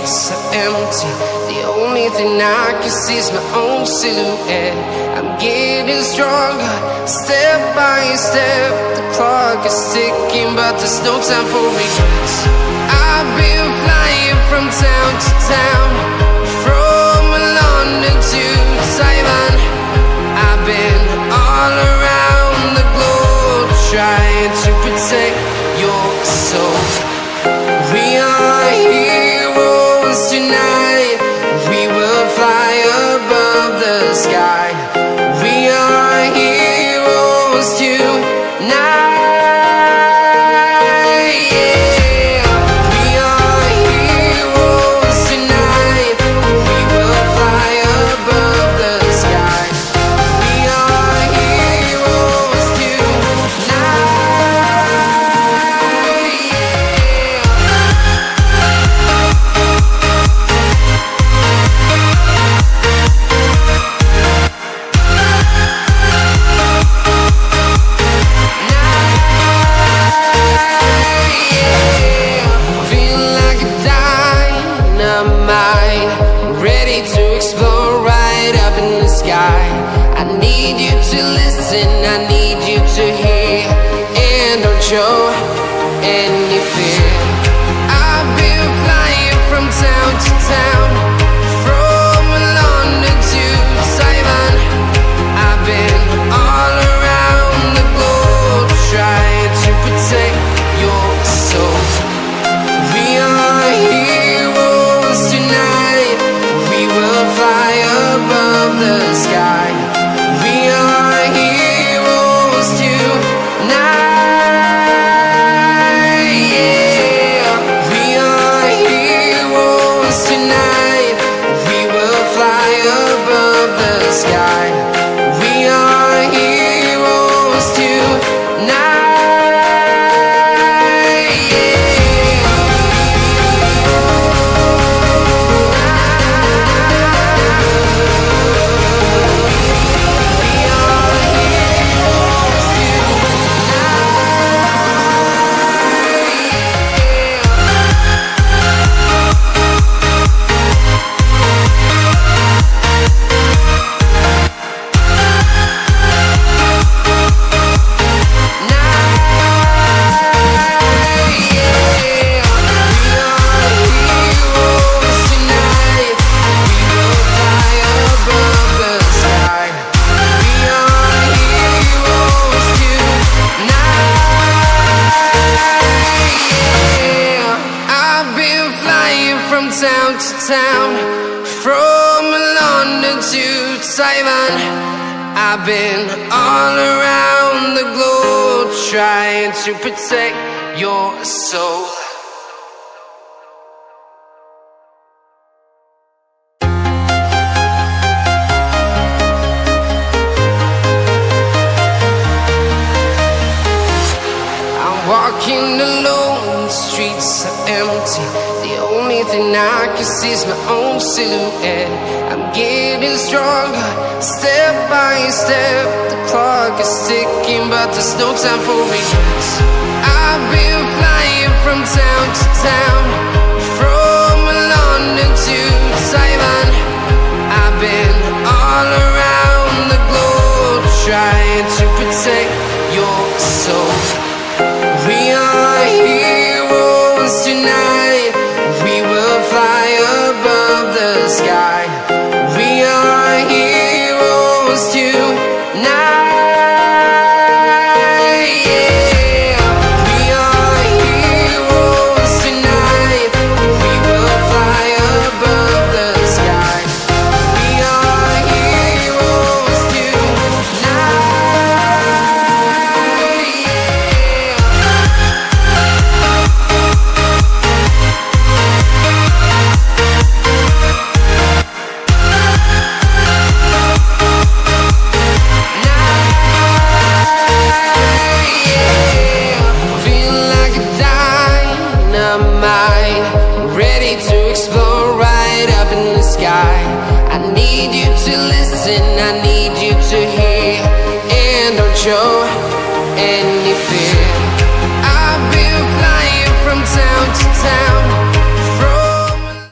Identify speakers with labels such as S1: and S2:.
S1: streets are empty. The only thing I can see is my own silhouette. I'm getting stronger, step by step. The clock is ticking, but there's no time for regrets. I've been flying from town to town, from London to Taiwan. I've been all around the globe, trying to protect your soul. We are heroes tonight. We will fly above the sky. We are heroes tonight. I need you to listen, I need you to hear, and don't show any fear. I've been flying from town to town, from London to Taiwan. I've been all around the globe, trying to protect your soul. We are heroes tonight. We will fly above the sky. We are heroes tonight. Yeah, we are heroes tonight. We will fly above the sky. We are heroes tonight. Town to town, from London to Taiwan. I've been all around the globe, trying to protect your soul. I'm walking alone, the streets are empty. The only thing I can see is my own silhouette. I'm getting stronger, step by step. The clock is ticking, but there's no time for regrets. I've been flying from town to town, from London to Taiwan. I've been all around the globe, trying to protect your soul. We are heroes tonight. We will fly above the sky. We are heroes tonight. Yeah, we are heroes tonight. We will fly above the sky. We are heroes tonight. I need you to listen, I need you to hear, and don't show any fear.